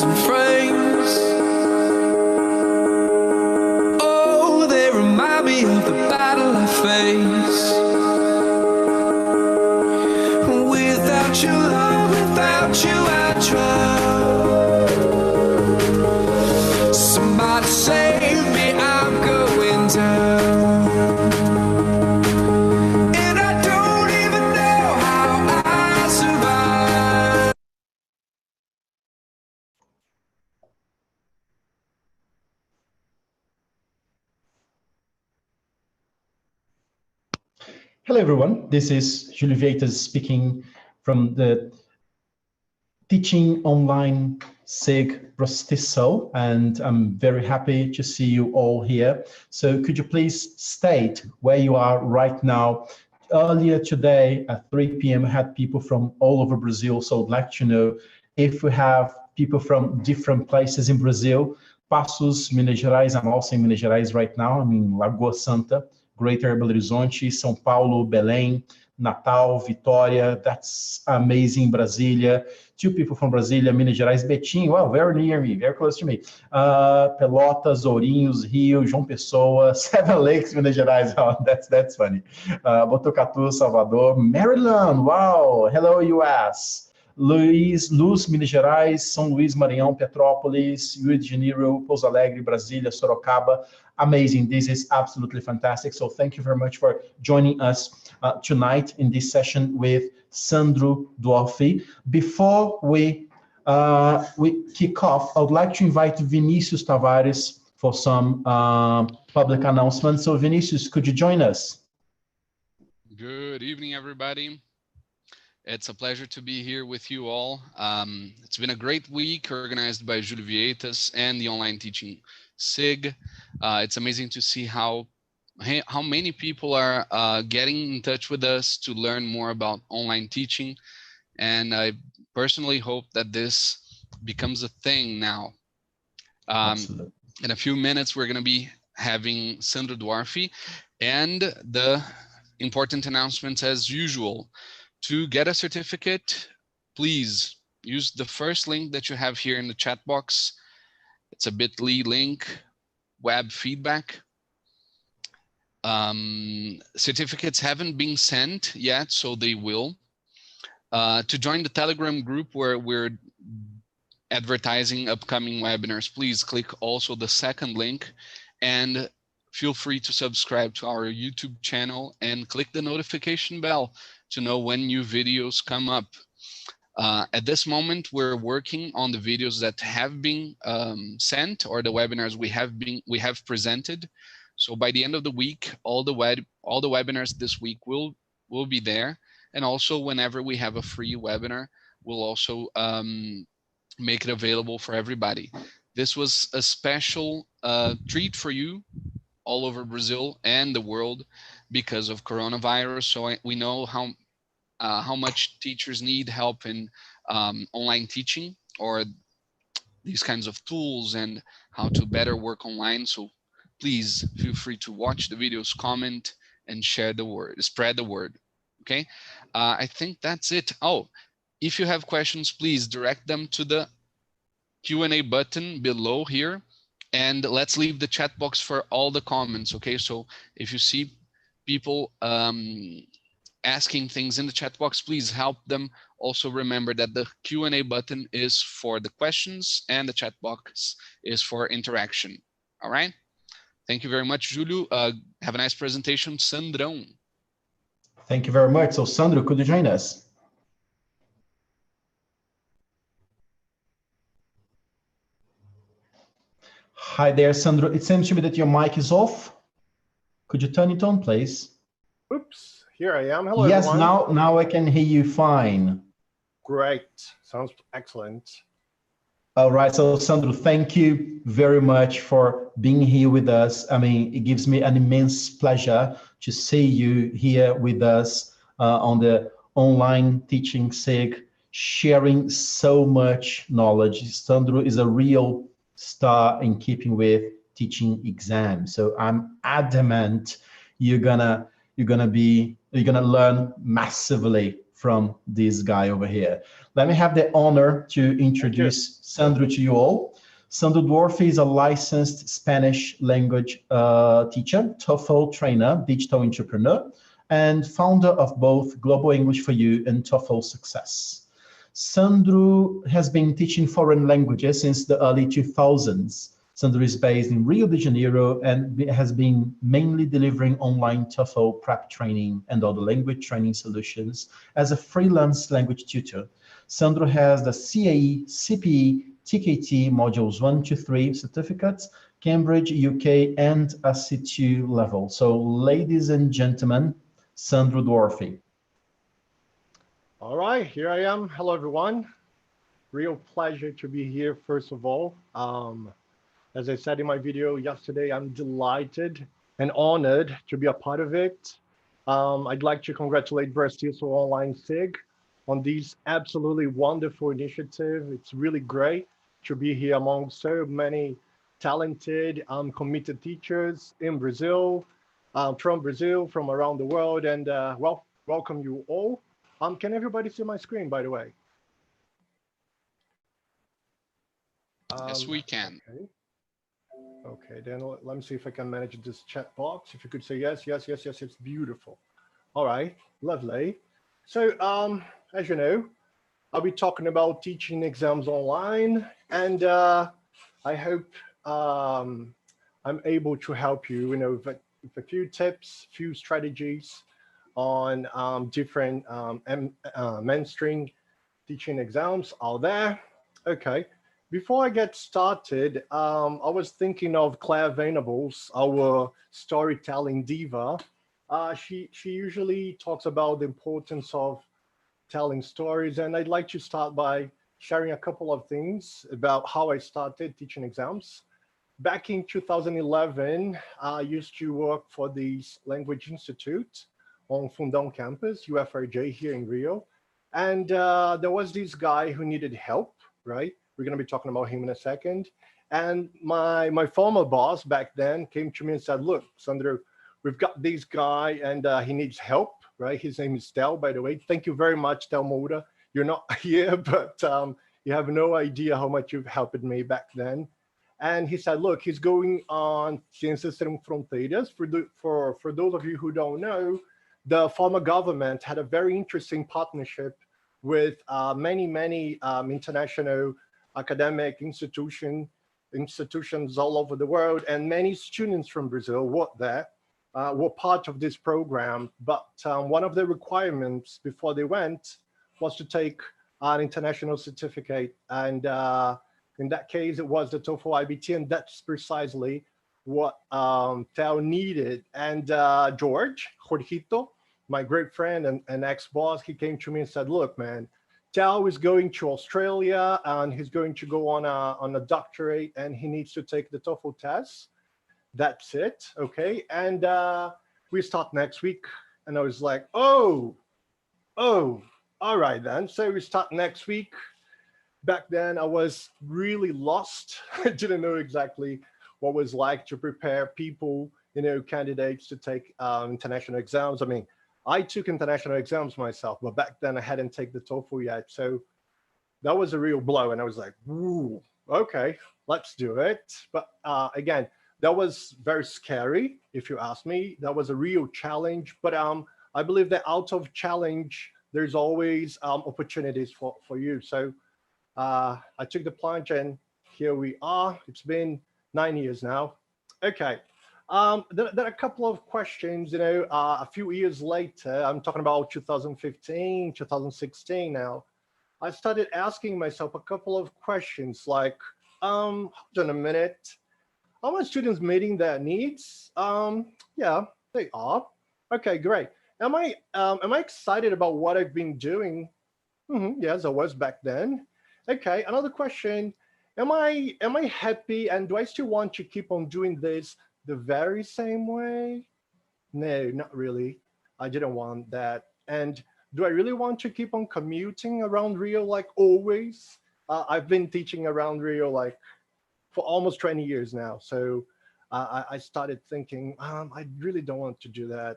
memories and frames. Oh, they remind me of the battle I faced. Without your love, without you I drown. Somebody save me, I'm going down. And I don't even know how I survived. Hello everyone, this is Júlio Vieitas speaking from the Teaching Online SIG BrazTESOL, and I'm very happy to see you all here. So could you please state where you are right now? Earlier today at 3 p.m. I had people from all over Brazil, so I'd like to know if we have people from different places in Brazil. Passos, Minas Gerais, I'm also in Minas Gerais right now, I'm in Lagoa Santa, Greater Belo Horizonte, São Paulo, Belém, Natal, Vitória, that's amazing, Brasília. 2 people from Brasília, Minas Gerais, Betim, wow, very near me, very close to me. Pelotas, Ourinhos, Rio, João Pessoa, Seven Lakes, Minas Gerais, oh, that's funny. Botucatu, Salvador, Maryland, wow, hello US. Luz, Minas Gerais, São Luís, Maranhão, Petrópolis, Rio de Janeiro, Pouso Alegre, Brasília, Sorocaba. Amazing, this is absolutely fantastic. So thank you very much for joining us tonight in this session with Sandro Dwarffy. Before we kick off, I would like to invite Vinicius Tavares for some public announcements. So Vinicius, could you join us? Good evening, everybody. It's a pleasure to be here with you all. It's been a great week organized by Júlio Vieitas and the Online Teaching SIG. It's amazing to see how many people are getting in touch with us to learn more about online teaching. And I personally hope that this becomes a thing now. In a few minutes, we're going to be having Sandro Dwarffy, and the important announcements as usual. To get a certificate, please use the first link that you have here in the chat box. It's a bit.ly link, web feedback. Certificates haven't been sent yet, so they will. To join the Telegram group where we're advertising upcoming webinars, please click also the second link, and feel free to subscribe to our YouTube channel and click the notification bell to know when new videos come up. At this moment, we're working on the videos that have been sent, or the webinars we have presented. So by the end of the week, all the webinars this week will be there. And also whenever we have a free webinar, we'll also make it available for everybody. This was a special treat for you all over Brazil and the world because of coronavirus. So we know how much teachers need help in online teaching, or these kinds of tools, and how to better work online. So please feel free to watch the videos, comment, and share the word, spread the word. Okay, I think that's it. Oh, if you have questions, please direct them to the Q&A button below here, and let's leave the chat box for all the comments. Okay, so if you see people asking things in the chat box, please help them. Also remember that the Q&A button is for the questions and the chat box is for interaction. All right. Thank you very much, Júlio. Have a nice presentation, Sandrão. Thank you very much. So Sandro, could you join us? Hi there, Sandro. It seems to me that your mic is off. Could you turn it on, please? Oops, here I am. Hello, yes, everyone. now I can hear you fine. Great. Sounds excellent. All right, so Sandro, thank you very much for being here with us. I mean, it gives me an immense pleasure to see you here with us on the Online Teaching SIG, sharing so much knowledge. Sandro is a real star in keeping with teaching exams. So I'm adamant you're gonna learn massively from this guy over here. Let me have the honor to introduce Sandro to you all. Sandro Dwarffy is a licensed Spanish language teacher, TOEFL trainer, digital entrepreneur, and founder of both Global English for You and TOEFL Success. Sandro has been teaching foreign languages since the early 2000s. Sandro is based in Rio de Janeiro and has been mainly delivering online TOEFL prep training and other language training solutions as a freelance language tutor. Sandro has the CAE, CPE, TKT modules 1 to 3 certificates, Cambridge, UK, and a C2 level. So ladies and gentlemen, Sandro Dwarffy. All right, here I am. Hello, everyone. Real pleasure to be here, first of all. As I said in my video yesterday, I'm delighted and honored to be a part of it. I'd like to congratulate BrazTESOL Online SIG on this absolutely wonderful initiative. It's really great to be here among so many talented, committed teachers in Brazil, from around the world, and welcome you all. Can everybody see my screen, by the way? Yes, we can. Okay. Okay, then let me see if I can manage this chat box. If you could say yes, yes, yes, yes, it's beautiful. All right, lovely. So, as you know, I'll be talking about teaching exams online, and I hope I'm able to help you, with a few tips, few strategies on different mainstream teaching exams out there. Okay. Before I get started, I was thinking of Claire Venables, our storytelling diva. She usually talks about the importance of telling stories, and I'd like to start by sharing a couple of things about how I started teaching exams. Back in 2011, I used to work for the Language Institute on Fundão campus, UFRJ here in Rio. And there was this guy who needed help, right? We're going to be talking about him in a second. And my former boss back then came to me and said, look, Sandro, we've got this guy and he needs help, right? His name is Tel, by the way. Thank you very much, Tel Moura. You're not here, but you have no idea how much you've helped me back then. And he said, look, he's going on Ciências Sem Fronteiras. For those of you who don't know, the former government had a very interesting partnership with many international academic institutions all over the world, and many students from Brazil were part of this program. But one of the requirements before they went was to take an international certificate. And in that case, it was the TOEFL IBT, and that's precisely what Tel needed. And Jorgito, my great friend and ex-boss, he came to me and said, look, man, Tel is going to Australia and he's going to go on a doctorate and he needs to take the TOEFL test. That's it, okay? And we start next week. And I was like, oh, all right then. So we start next week. Back then I was really lost. I didn't know exactly what it was like to prepare people, candidates to take international exams. I mean, I took international exams myself, but back then I hadn't taken the TOEFL yet. So that was a real blow. And I was like, ooh, okay, let's do it. But again, that was very scary, if you ask me. That was a real challenge. But I believe that out of challenge, there's always opportunities for you. So I took the plunge and here we are. It's been 9 years now. Okay. There are a couple of questions, a few years later, I'm talking about 2015, 2016 now, I started asking myself a couple of questions like, hold on a minute, are my students meeting their needs? Yeah, they are. Okay, great. Am I excited about what I've been doing? Yes, I was back then. Okay, another question, am I happy and do I still want to keep on doing this the very same way? No, not really. I didn't want that. And do I really want to keep on commuting around Rio like always? I've been teaching around Rio like for almost 20 years now. So I started thinking, I really don't want to do that.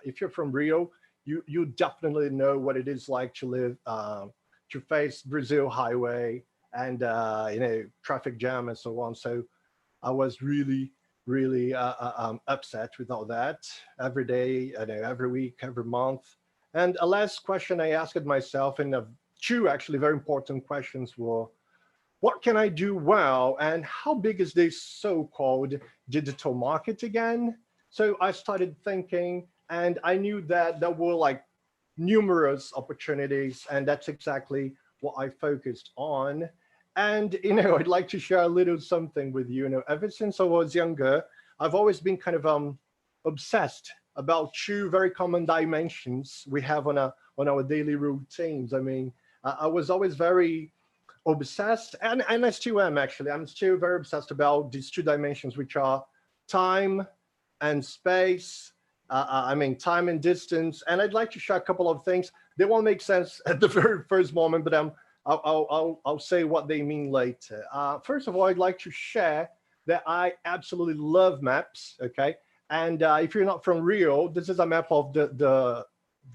If you're from Rio, you definitely know what it is like to live to face Brazil highway and traffic jam and so on. So I was really upset with all that every day, every week, every month. And a last question I asked myself, and two actually very important questions were, what can I do well? And how big is this so-called digital market again? So I started thinking, and I knew that there were like numerous opportunities, and that's exactly what I focused on. And, I'd like to share a little something with you. Ever since I was younger, I've always been kind of obsessed about two very common dimensions we have on our daily routines. I mean, I was always very obsessed, and I still am actually. I'm still very obsessed about these two dimensions, which are time and space. I mean, time and distance. And I'd like to share a couple of things. They won't make sense at the very first moment, but I'll say what they mean later. First of all, I'd like to share that I absolutely love maps. Okay, and if you're not from Rio, this is a map of the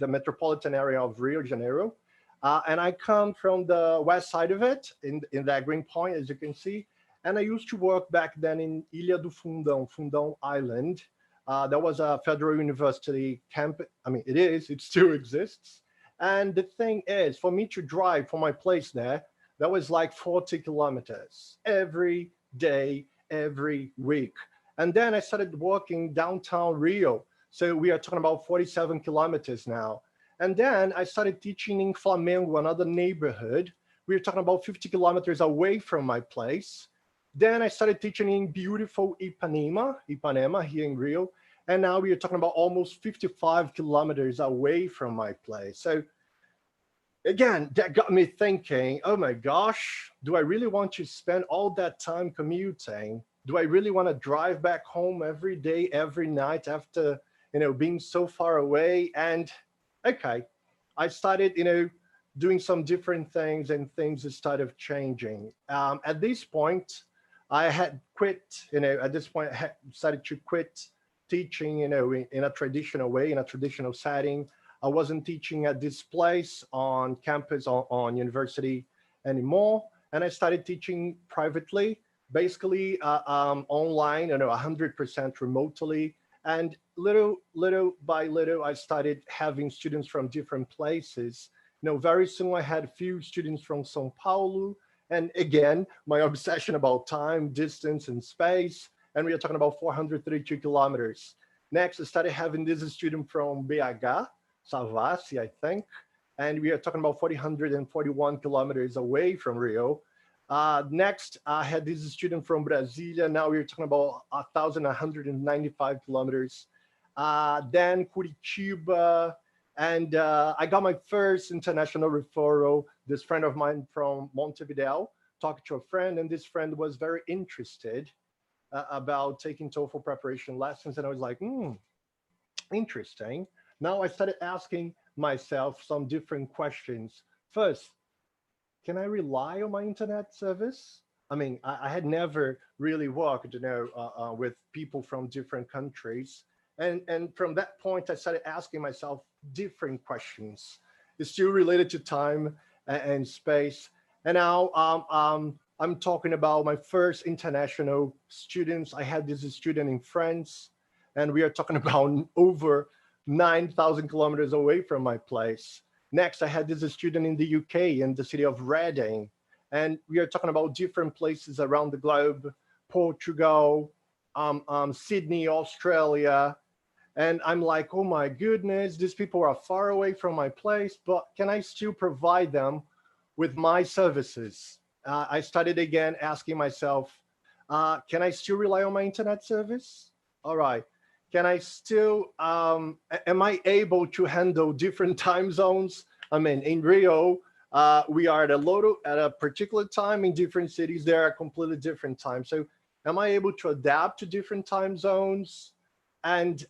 metropolitan area of Rio de Janeiro. And I come from the west side of it, in that green point, as you can see. And I used to work back then in Ilha do Fundão Island. That was a federal university campus. I mean, it still exists. And the thing is, for me to drive from my place there, that was like 40 kilometers every day, every week. And then I started working downtown Rio. So we are talking about 47 kilometers now. And then I started teaching in Flamengo, another neighborhood. We were talking about 50 kilometers away from my place. Then I started teaching in beautiful Ipanema here in Rio. And now we are talking about almost 55 kilometers away from my place. So again, that got me thinking, oh my gosh, do I really want to spend all that time commuting? Do I really want to drive back home every day, every night after, being so far away? And okay, I started, doing some different things, and things started changing. At this point, I had quit, at this point, I had started to quit teaching, in a traditional way, in a traditional setting. I wasn't teaching at this place on campus, on university anymore. And I started teaching privately, basically online, 100% remotely. And little by little, I started having students from different places. Very soon I had a few students from São Paulo. And again, my obsession about time, distance, and space. And we are talking about 432 kilometers. Next, I started having this student from BH, Savassi, I think. And we are talking about 441 kilometers away from Rio. Next, I had this student from Brasilia. Now we're talking about 1,195 kilometers. Then Curitiba. And I got my first international referral. This friend of mine from Montevideo talked to a friend, and this friend was very interested about taking TOEFL preparation lessons. And I was like, interesting. Now I started asking myself some different questions. First, can I rely on my internet service? I mean, I had never really worked, with people from different countries. And from that point, I started asking myself different questions. It's still related to time and space. And now I'm talking about my first international students. I had this student in France, and we are talking about over 9,000 kilometers away from my place. Next, I had this student in the UK, in the city of Reading. And we are talking about different places around the globe, Portugal, Sydney, Australia. And I'm like, oh my goodness, these people are far away from my place, but can I still provide them with my services? I started again asking myself, can I still rely on my internet service? All right. Can I still, am I able to handle different time zones? I mean, in Rio, we are at a particular time. In different cities, there are completely different times. So am I able to adapt to different time zones? And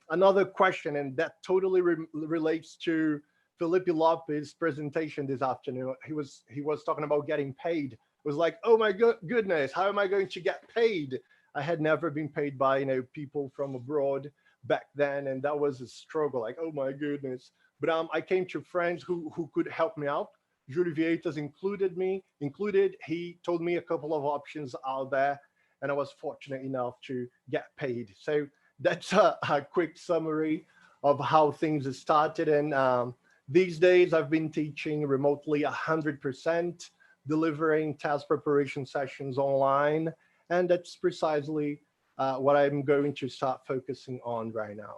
another question, and that totally relates to Felipe Lopez's presentation this afternoon. He was talking about getting paid. It was like, oh my goodness, how am I going to get paid? I had never been paid by people from abroad. back then, and that was a struggle, like, oh my goodness. But I came to friends who could help me out. Julio Vietas included. He told me a couple of options out there, and I was fortunate enough to get paid. So that's a quick summary of how things started. And these days I've been teaching remotely 100%, delivering task preparation sessions online. And that's precisely what I'm going to start focusing on right now.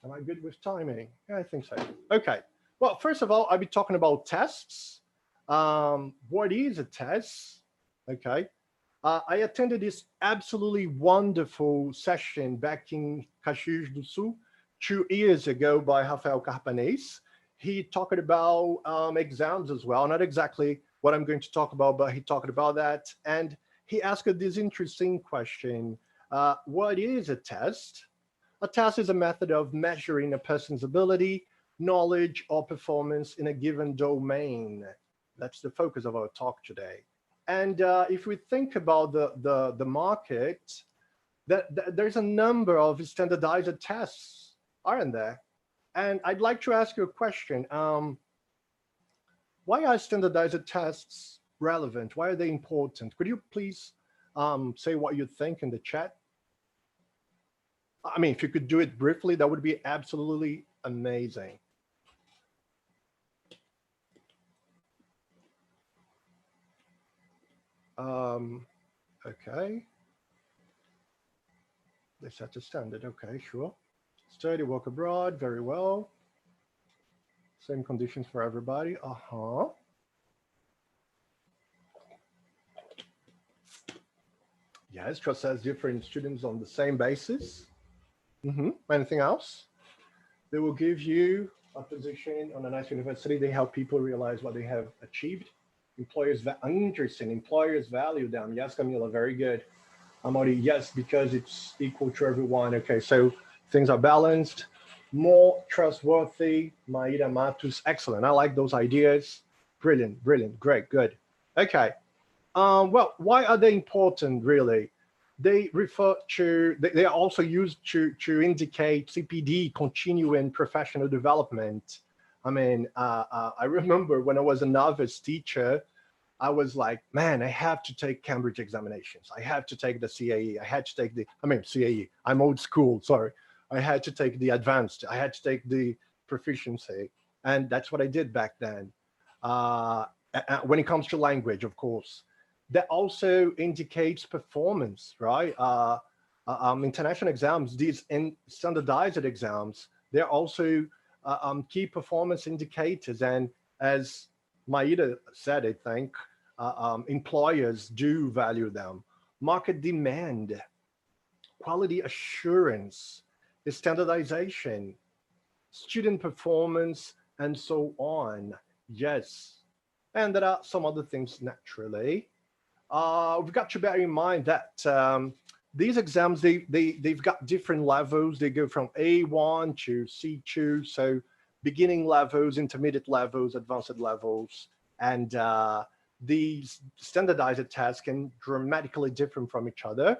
Am I good with timing? Yeah, I think so. Okay. Well, first of all, I'll be talking about tests. What is a test? Okay. I attended this absolutely wonderful session back in Caxias do Sul 2 years ago by Rafael Carpanês. He talked about exams as well, not exactly what I'm going to talk about, but he talked about that. And he asked this interesting question. What is a test? A test is a method of measuring a person's ability, knowledge, or performance in a given domain. That's the focus of our talk today. And if we think about the market, there's a number of standardized tests, aren't there? And I'd like to ask you a question. Why are standardized tests relevant? Why are they important? Could you please say what you think in the chat? I mean, if you could do it briefly, that would be absolutely amazing. Okay. They set a standard. Okay, sure. Study, work abroad, very well. Same conditions for everybody. Yes, just as different students on the same basis. Anything else? They will give you a position on a nice university. They help people realize what they have achieved. Employers, interesting. Employers value them. Yes, Camila, very good. Amori, yes, because it's equal to everyone. Okay, so things are balanced, more trustworthy. Maida Matus, excellent. I like those ideas. Brilliant, brilliant, great, good. Okay. Well, why are they important, really? They refer to, they are also used to indicate CPD, continuing professional development. I mean, I remember when I was a novice teacher, I was like, man, I have to take Cambridge examinations. I have to take the CAE. I had to take CAE. I'm old school, sorry. I had to take the advanced. I had to take the proficiency. And that's what I did back then. When it comes to language, of course. That also indicates performance, right? International exams, these standardized exams, they're also key performance indicators. And as Maida said, I think, employers do value them. Market demand, quality assurance, standardization, student performance, and so on. Yes. And there are some other things naturally. We've got to bear in mind that these exams, they've got different levels. They go from A1 to C2, so beginning levels, intermediate levels, advanced levels, and these standardized tests can dramatically differ from each other.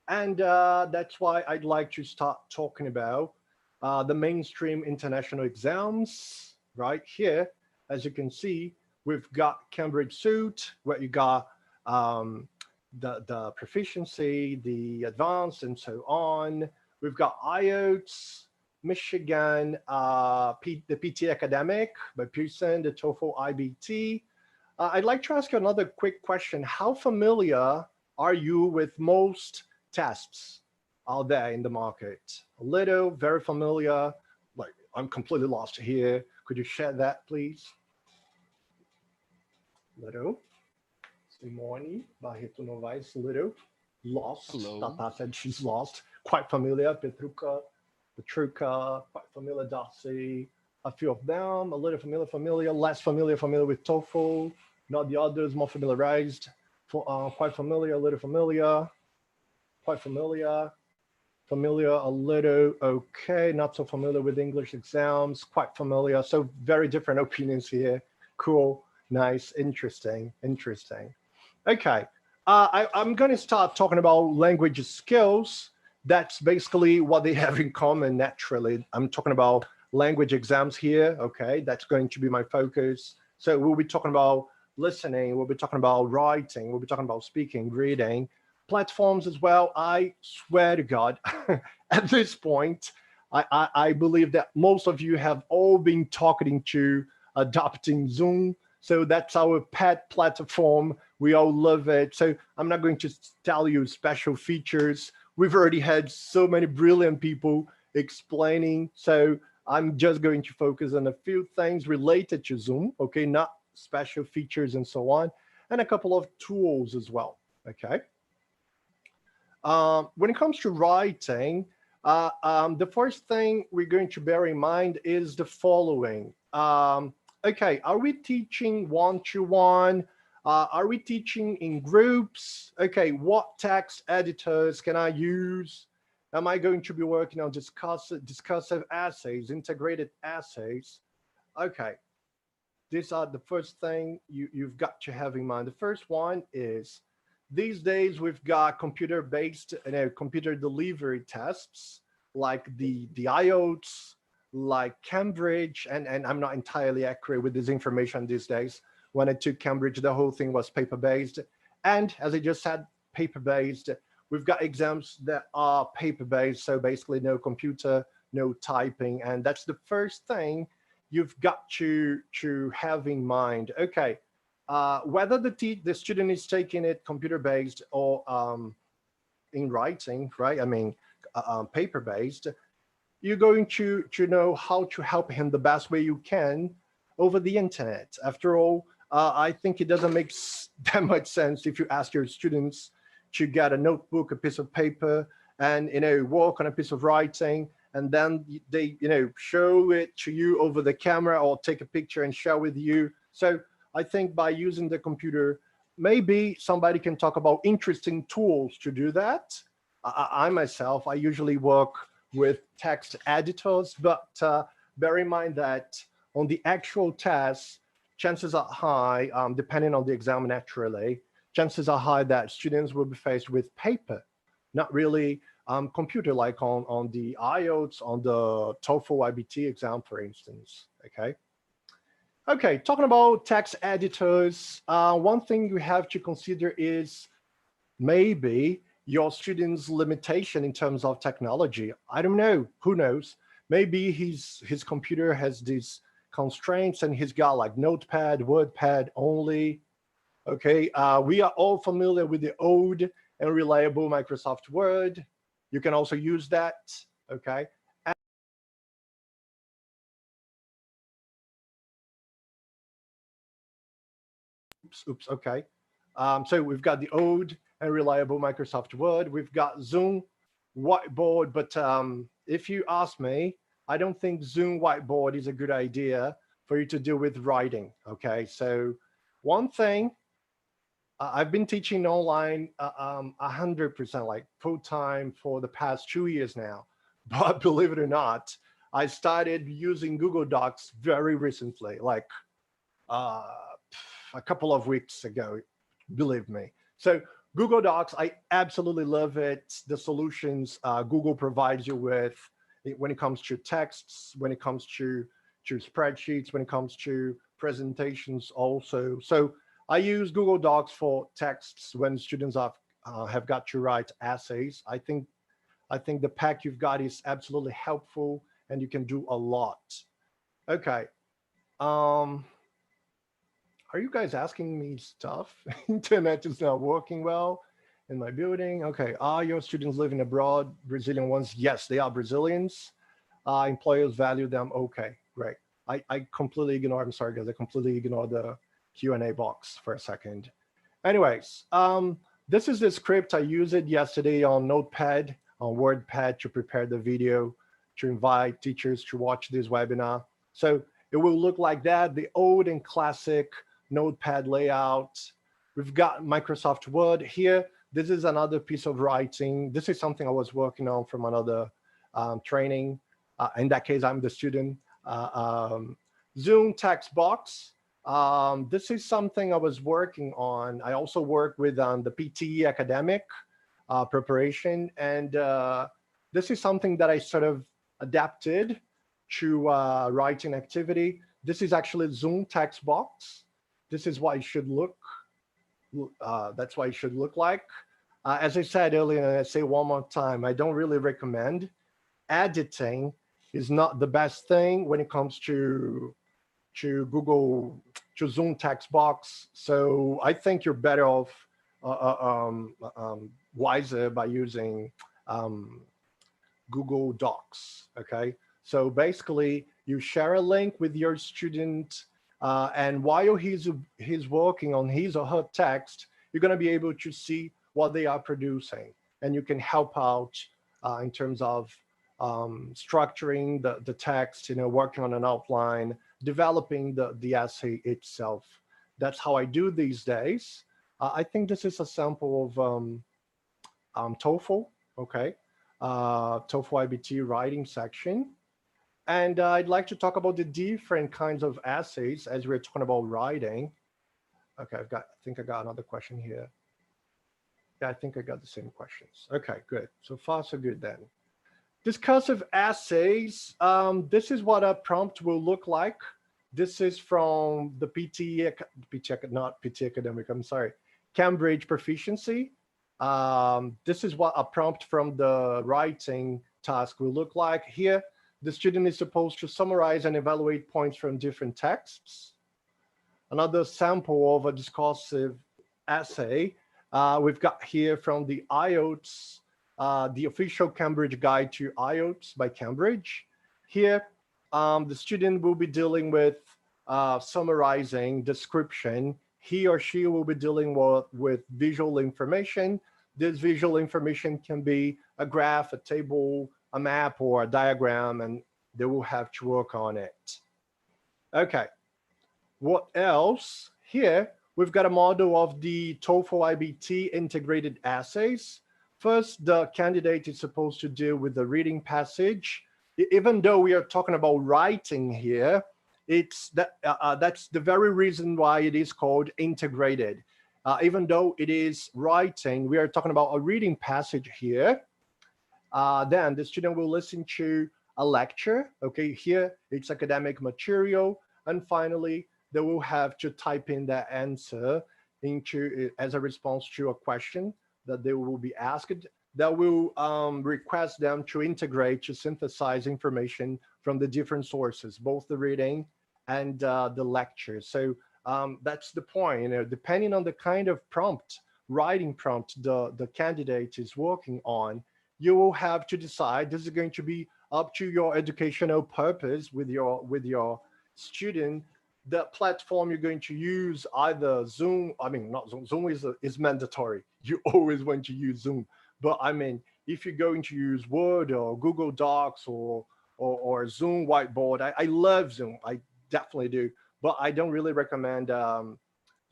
And that's why I'd like to start talking about the mainstream international exams right here. As you can see, we've got Cambridge Suit, where you got the proficiency, the advanced, and so on. We've got IELTS, Michigan, the PTE Academic by Pearson, the TOEFL IBT. I'd like to ask you another quick question. How familiar are you with most tests out there in the market? A little, very familiar, like I'm completely lost here. Could you share that, please? Little. Simone Barreto Novaes, little. Lost. Hello. Tata said she's lost. Quite familiar. Petruca, quite familiar. Darcy, a few of them. A little familiar, less familiar with TOEFL. Not the others, more familiarized. Quite familiar, a little familiar. Quite familiar. Familiar, a little okay. Not so familiar with English exams. Quite familiar. So very different opinions here. Cool. Nice, interesting. Okay, I'm going to start talking about language skills that's basically what they have in common naturally. I'm talking about language exams here, okay? That's going to be my focus. So we'll be talking about listening, we'll be talking about writing, we'll be talking about speaking, reading, platforms as well. I swear to God, at this point, I believe that most of you have all been talking to adopting Zoom. So that's our pet platform. We all love it. So I'm not going to tell you special features. We've already had so many brilliant people explaining. So I'm just going to focus on a few things related to Zoom, okay? Not special features and so on, and a couple of tools as well, okay? When it comes to writing, the first thing we're going to bear in mind is the following. Okay, are we teaching one-to-one? Are we teaching in groups? Okay, what text editors can I use? Am I going to be working on discussive essays, integrated essays? Okay, these are the first thing you've got to have in mind. The first one is, these days we've got computer-based, computer delivery tests like the IELTS, like Cambridge, and I'm not entirely accurate with this information these days. When I took Cambridge, the whole thing was paper-based. And as I just said, paper-based. We've got exams that are paper-based, so basically no computer, no typing. And that's the first thing you've got to have in mind. Okay, whether the student is taking it computer-based or in writing, right? I mean, paper-based, you're going to know how to help him the best way you can over the internet. After all, I think it doesn't make that much sense if you ask your students to get a notebook, a piece of paper, and work on a piece of writing, and then they show it to you over the camera or take a picture and share with you. So I think by using the computer, maybe somebody can talk about interesting tools to do that. I myself, I usually work with text editors, but bear in mind that on the actual test, chances are high, depending on the exam naturally, chances are high that students will be faced with paper, not really computer, like on the IELTS, on the TOEFL IBT exam, for instance, okay? Okay, talking about text editors, one thing you have to consider is maybe your student's limitation in terms of technology. I don't know, who knows? Maybe his computer has these constraints and he's got like Notepad, WordPad only. Okay, we are all familiar with the old and reliable Microsoft Word. You can also use that, okay? Oops, okay. So we've got the old and reliable Microsoft Word. We've got Zoom Whiteboard, but if you ask me, I don't think Zoom Whiteboard is a good idea for you to deal with writing, okay? So one thing, I've been teaching online 100%, like full-time for the past 2 years now. But believe it or not, I started using Google Docs very recently, like a couple of weeks ago, believe me. So Google Docs, I absolutely love it. The solutions Google provides you with when it comes to texts, when it comes to spreadsheets, when it comes to presentations also. So I use Google Docs for texts when students have got to write essays. I think the pack you've got is absolutely helpful and you can do a lot. Okay. Are you guys asking me stuff? Internet is not working well in my building. Okay, are your students living abroad, Brazilian ones? Yes, they are Brazilians. Employers value them. Okay, great. I completely ignore, I'm sorry guys, I completely ignore the Q&A box for a second. Anyways, this is the script. I used it yesterday on Notepad, on WordPad to prepare the video, to invite teachers to watch this webinar. So it will look like that, the old and classic Notepad layout. We've got Microsoft Word here. This is another piece of writing. This is something I was working on from another training. In that case, I'm the student. Zoom text box. This is something I was working on. I also work with the PTE Academic. preparation. And this is something that I sort of adapted to writing activity. This is actually Zoom text box. This is what it should look. That's what it should look like. As I said earlier, and I say one more time, I don't really recommend. Editing is not the best thing when it comes to Google, to Zoom text box. So I think you're better off wiser by using Google Docs, okay? So basically you share a link with your student and while he's working on his or her text, you're gonna be able to see what they are producing, and you can help out in terms of structuring the text, working on an outline, developing the essay itself. That's how I do these days. I think this is a sample of TOEFL, okay? TOEFL IBT writing section. And I'd like to talk about the different kinds of essays as we're talking about writing. Okay, I think I got another question here. Yeah, I think I got the same questions. Okay, good. So far, so good then. Discursive essays. This is what a prompt will look like. This is from the PTE Academic, I'm sorry, Cambridge Proficiency. This is what a prompt from the writing task will look like. Here, the student is supposed to summarize and evaluate points from different texts. Another sample of a discursive essay we've got here from the IELTS, the official Cambridge Guide to IELTS by Cambridge. Here, the student will be dealing with summarizing, description. He or she will be dealing with visual information. This visual information can be a graph, a table, a map, or a diagram, and they will have to work on it. Okay, what else? Here, we've got a model of the TOEFL IBT integrated essays. First, the candidate is supposed to deal with the reading passage. Even though we are talking about writing here, it's that's the very reason why it is called integrated. Even though it is writing, we are talking about a reading passage here. Then the student will listen to a lecture. Okay, here it's academic material. And finally, they will have to type in their answer into as a response to a question that they will be asked, that will request them to integrate, to synthesize information from the different sources, both the reading and the lecture. So that's the point, depending on the kind of prompt, writing prompt the candidate is working on, you will have to decide, this is going to be up to your educational purpose with your student, the platform you're going to use, either Zoom, I mean, not Zoom, Zoom is mandatory. You always want to use Zoom. But I mean, if you're going to use Word or Google Docs or Zoom whiteboard, I love Zoom, I definitely do. But I don't really recommend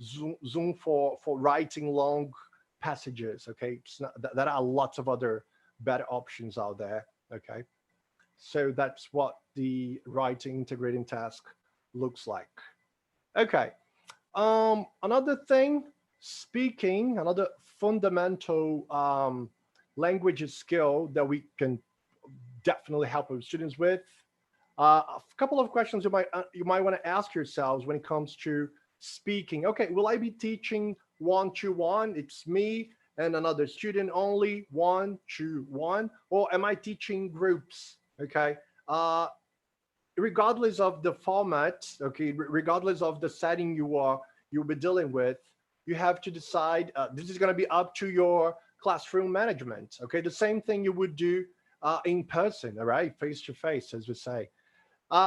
Zoom for writing long passages, okay? It's not, there are lots of other better options out there, okay? So that's what the writing integrating task looks like. Okay, another thing, speaking, another fundamental language skill that we can definitely help our students with. A couple of questions you might want to ask yourselves when it comes to speaking. Okay, will I be teaching one-to-one? It's me and another student only, one-to-one, or am I teaching groups? Okay. Regardless of the format, okay, regardless of the setting you'll be dealing with, you have to decide, this is going to be up to your classroom management, okay? The same thing you would do in person, all right? Face to face, as we say.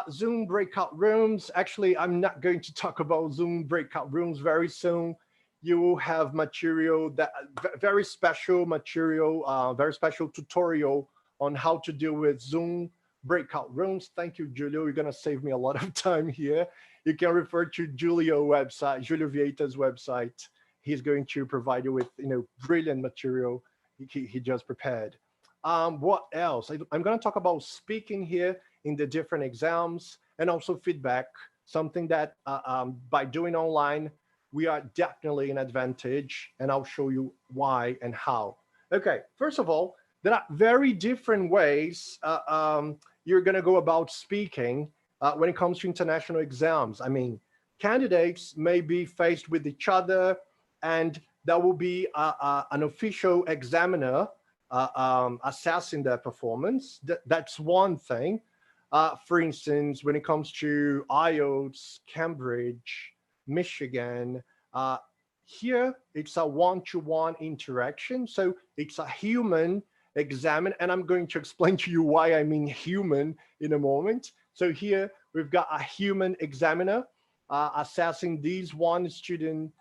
Zoom breakout rooms. Actually, I'm not going to talk about Zoom breakout rooms very soon. You will have material, that very special material, very special tutorial on how to deal with Zoom breakout rooms. Thank you, Julio. You're going to save me a lot of time here. You can refer to Julio's website, Julio Vieta's website. He's going to provide you with, brilliant material he just prepared. What else? I'm going to talk about speaking here in the different exams, and also feedback, something that by doing online, we are definitely an advantage, and I'll show you why and how. Okay, first of all, there are very different ways you're going to go about speaking when it comes to international exams. I mean, candidates may be faced with each other, and there will be an official examiner assessing their performance. That's one thing. For instance, when it comes to IELTS, Cambridge, Michigan, here it's a one-to-one interaction. So it's a human examiner, and I'm going to explain to you why I mean human in a moment. So here we've got a human examiner assessing this one student's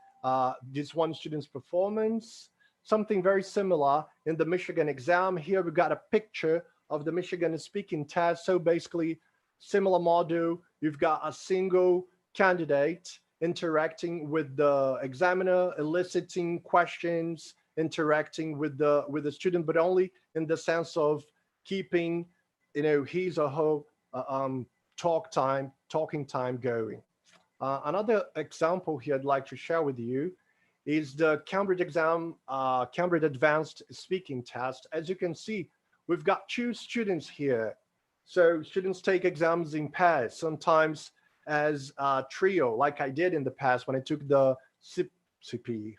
performance. Something very similar in the Michigan exam. Here we've got a picture of the Michigan speaking test. So basically, similar model. You've got a single candidate interacting with the examiner, eliciting questions, interacting with the student, but only in the sense of keeping, his or her talking time going. Another example here I'd like to share with you is the Cambridge exam, Cambridge Advanced Speaking Test. As you can see, we've got two students here. So students take exams in pairs, sometimes as a trio, like I did in the past when I took the CP,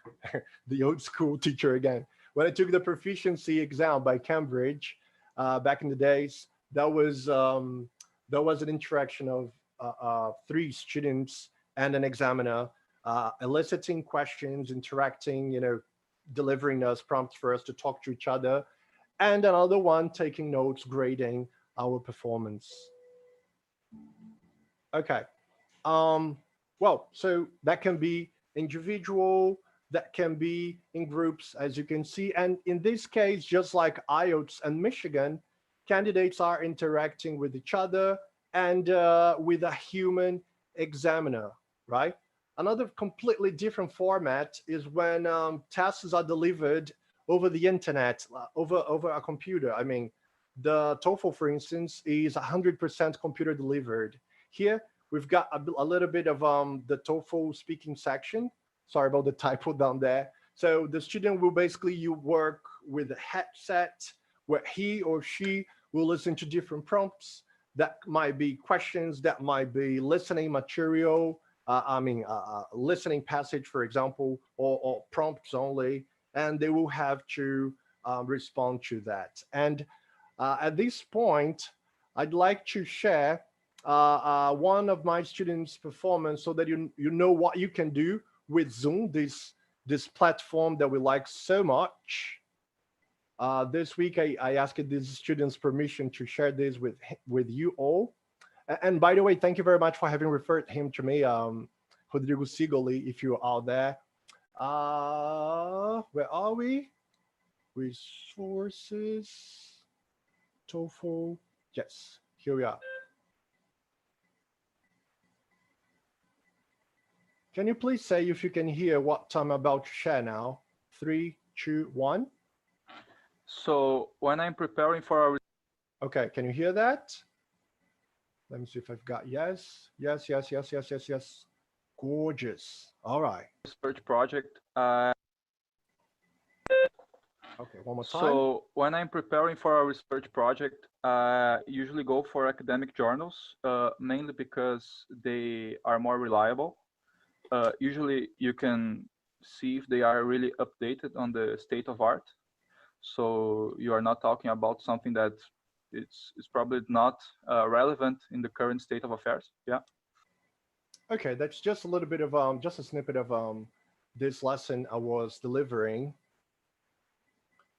the old school teacher again. When I took the proficiency exam by Cambridge back in the days, there was an interaction of 3 students and an examiner eliciting questions, interacting, delivering us prompts for us to talk to each other, and another one taking notes, grading our performance. Okay. Well, so that can be individual, that can be in groups, as you can see. And in this case, just like IELTS and Michigan, candidates are interacting with each other and with a human examiner, right? Another completely different format is when tests are delivered over the internet, over a computer. I mean, the TOEFL, for instance, is 100% computer delivered. Here, we've got a little bit of the TOEFL speaking section. Sorry about the typo down there. So the student will basically, you work with a headset where he or she will listen to different prompts. That might be questions, that might be listening material, listening passage, for example, or prompts only, and they will have to respond to that. And at this point, I'd like to share one of my students' performance so that you know what you can do with Zoom, this platform that we like so much. This week, I asked these students permission to share this with you all. And by the way, thank you very much for having referred him to me, Rodrigo Sigoli, if you're out there. Where are we? Resources, TOEFL. Yes, here we are. Can you please say if you can hear what I'm about to share now? 3, 2, 1. So when I'm preparing for a... Okay, can you hear that? Let me see if I've got yes. Gorgeous. All right. research project, Okay, one more time. so when I'm preparing for a research project, I usually go for academic journals, mainly because they are more reliable. Usually you can see if they are really updated on the state of art. So you are not talking about something that it's probably not relevant in the current state of affairs. Yeah. Okay, that's just a little bit of just a snippet of this lesson I was delivering.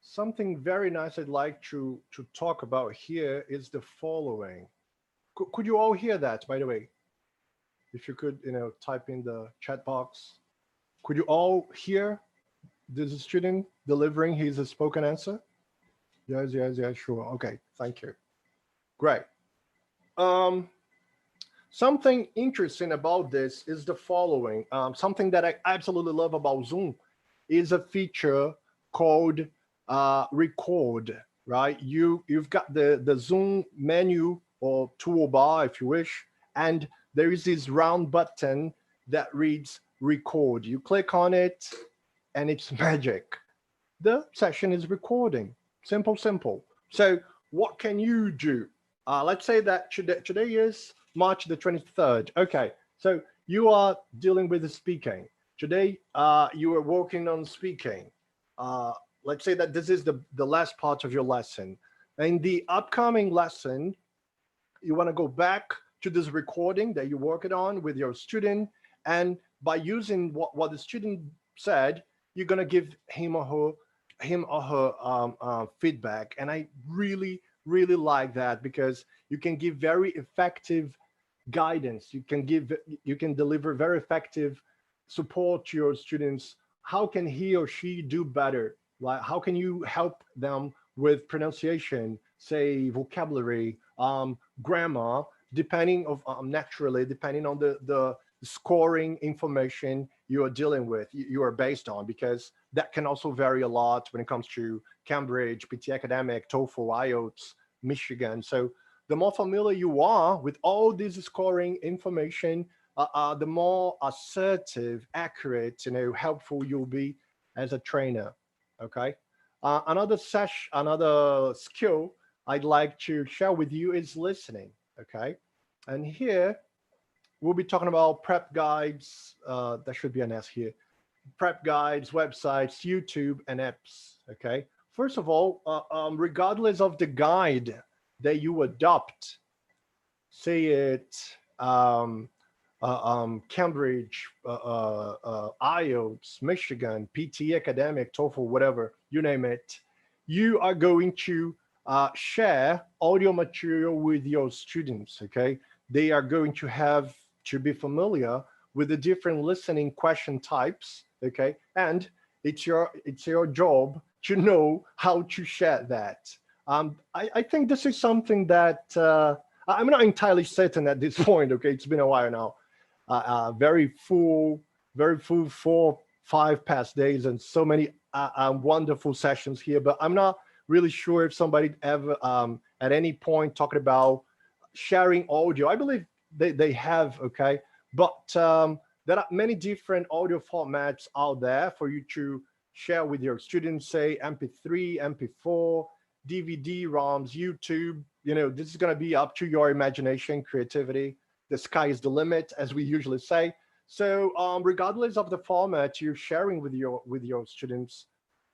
Something very nice I'd like to talk about here is the following. Could you all hear that, by the way? If you could, type in the chat box. Could you all hear this student delivering his spoken answer? Yes, sure. Okay, thank you. Great. Something interesting about this is the following. Something that I absolutely love about Zoom is a feature called record, right? You've got the Zoom menu or toolbar, if you wish, and there is this round button that reads record. You click on it and it's magic. the session is recording. Simple, simple. So what can you do? Let's say that today is March the 23rd. Okay, so you are dealing with the speaking. Today, you are working on speaking. Let's say that this is the last part of your lesson. In the upcoming lesson, you want to go back to this recording that you worked on with your student, and by using what the student said, you're going to give him or her feedback. And I really like that, because you can give very effective guidance. You can deliver very effective support to your students. How can he or she do better? Like, how can you help them with pronunciation, say vocabulary, grammar, depending of naturally, depending on the scoring information you are dealing with, you are based on, because that can also vary a lot when it comes to Cambridge, PTE Academic, TOEFL, IELTS, Michigan. So the more familiar you are with all this scoring information, the more assertive, accurate, helpful you'll be as a trainer. Okay. Another skill I'd like to share with you is listening. Okay. And here we'll be talking about prep guides. There should be an S here. Prep guides, websites, YouTube, and apps. Okay. First of all, regardless of the guide that you adopt, say it Cambridge, IELTS, Michigan, PTE Academic, TOEFL, whatever, you name it, you are going to share audio material with your students, okay? They are going to have to be familiar with the different listening question types, okay? And it's your job to know how to share that. I think this is something that I'm not entirely certain at this point, okay? It's been a while now. Very full 4-5 past days, and so many wonderful sessions here, but I'm not really sure if somebody ever at any point talking about sharing audio. I believe they have, okay? But there are many different audio formats out there for you to share with your students, say MP3, MP4, DVD, ROMs, YouTube. This is going to be up to your imagination, creativity. The sky is the limit, as we usually say. So regardless of the format you're sharing with your students,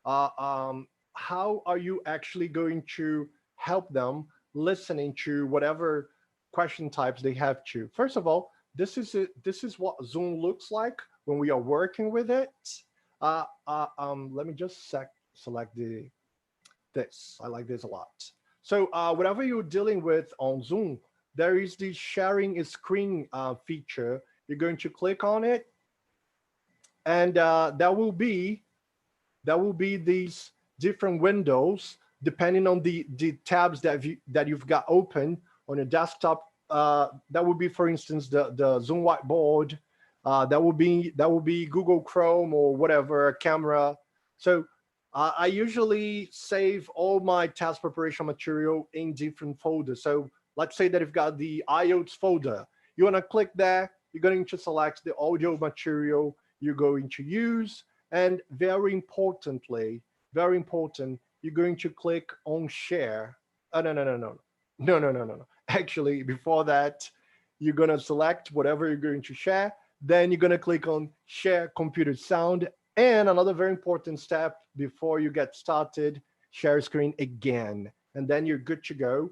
how are you actually going to help them listening to whatever question types they have to? First of all, this is what Zoom looks like when we are working with it. Let me just select this. I like this a lot. So whatever you're dealing with on Zoom, there is the sharing a screen feature. You're going to click on it, and that will be these different windows depending on the tabs that you've got open on your desktop. That would be, for instance, the Zoom whiteboard. That will be Google Chrome or whatever, camera. So I usually save all my task preparation material in different folders. So let's say that you've got the IELTS folder. You want to click there. You're going to select the audio material you're going to use. And very importantly, very important, you're going to click on share. Oh, no. Actually, before that, you're going to select whatever you're going to share. Then you're going to click on share computer sound. And another very important step before you get started, share screen again. And then you're good to go.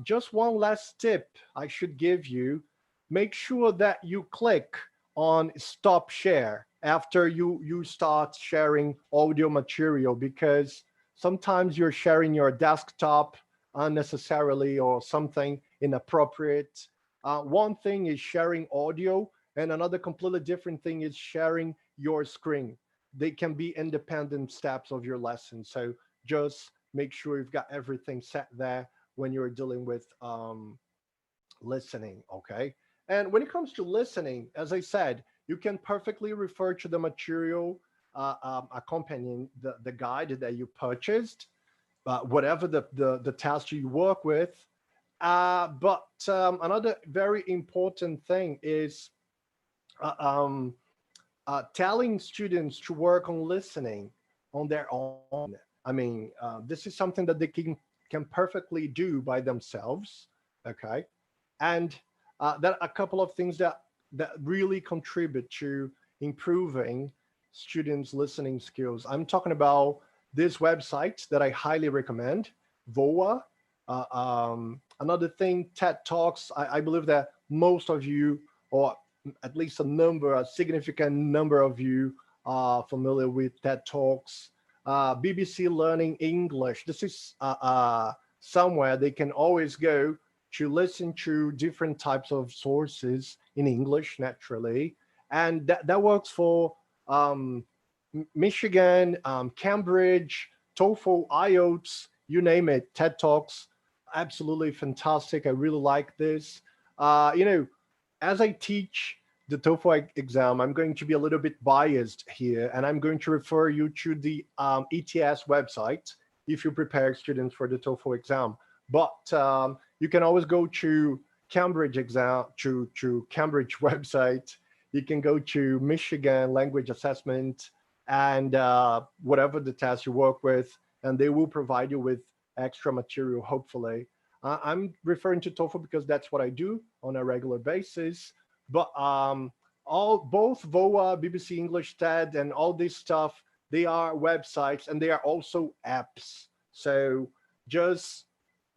Just one last tip I should give you. Make sure that you click on stop share after you start sharing audio material, because sometimes you're sharing your desktop unnecessarily or something inappropriate. One thing is sharing audio, and another completely different thing is sharing your screen. They can be independent steps of your lesson. So just make sure you've got everything set there when you're dealing with listening, okay? And when it comes to listening, as I said, you can perfectly refer to the material accompanying the guide that you purchased, whatever the task you work with. But another very important thing is telling students to work on listening on their own. I mean, this is something that they can perfectly do by themselves. Okay, and there are a couple of things that really contribute to improving students' listening skills. I'm talking about this website that I highly recommend, VOA. Another thing, TED Talks. I believe that most of you, or at least a significant number of you, are familiar with TED Talks. BBC Learning English. This is somewhere they can always go to listen to different types of sources in English, naturally. And that works for Michigan, Cambridge, TOEFL, IELTS, you name it, TED Talks. Absolutely fantastic. I really like this. As I teach the TOEFL exam, I'm going to be a little bit biased here, and I'm going to refer you to the ETS website if you prepare students for the TOEFL exam. But you can always go to Cambridge exam, to Cambridge website. You can go to Michigan language assessment and whatever the test you work with, and they will provide you with extra material, hopefully. I'm referring to TOEFL because that's what I do on a regular basis. But both VOA, BBC English, TED, and all this stuff, they are websites and they are also apps. So just,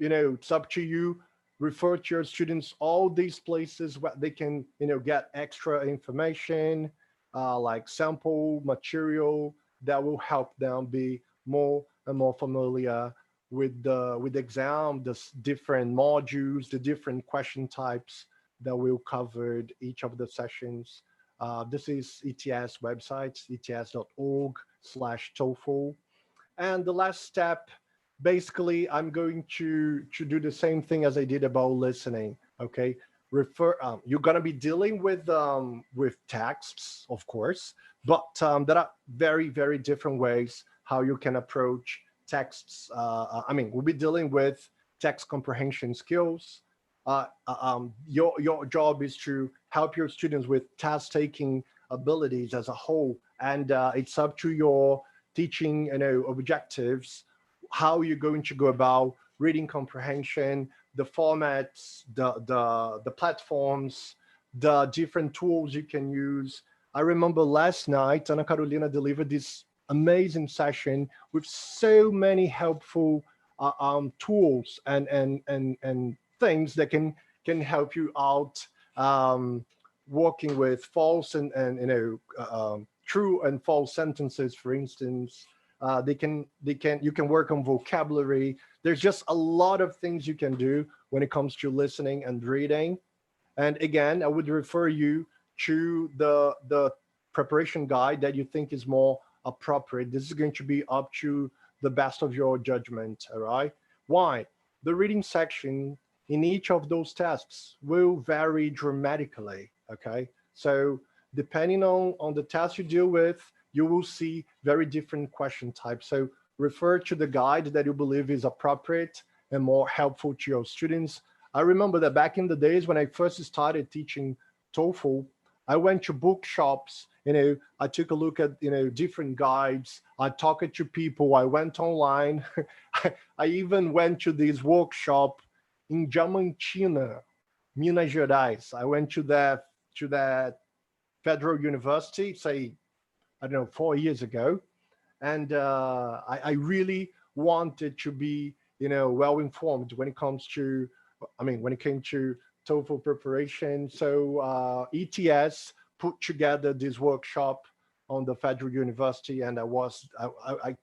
it's up to you. Refer to your students all these places where they can, get extra information, like sample material that will help them be more and more familiar with the exam, the different modules, the different question types that we'll cover each of the sessions. This is ETS website, ets.org/TOEFL. And the last step, basically, I'm going to do the same thing as I did about listening. Okay, you're going to be dealing with texts, of course, but there are very, very different ways how you can approach texts. We'll be dealing with text comprehension skills. Your job is to help your students with task-taking abilities as a whole, and it's up to your teaching, objectives, how you're going to go about reading comprehension, the formats, the platforms, the different tools you can use. I remember last night, Ana Carolina delivered this amazing session with so many helpful tools and things that can help you out, working with false and true and false sentences, for instance. You can work on vocabulary. There's just a lot of things you can do when it comes to listening and reading. And again, I would refer you to the preparation guide that you think is more appropriate. This is going to be up to the best of your judgment. All right. Why? The reading section in each of those tests will vary dramatically. Okay. So depending on the test you deal with, you will see very different question types. So refer to the guide that you believe is appropriate and more helpful to your students. I remember that back in the days when I first started teaching TOEFL, I went to bookshops, I took a look at, different guides. I talked to people. I went online. I even went to this workshop in Diamantina, Minas Gerais. I went to that federal university, say, I don't know, 4 years ago. And I really wanted to be, well informed when it comes to, when it came to TOEFL preparation. So ETS put together this workshop on the federal university, and I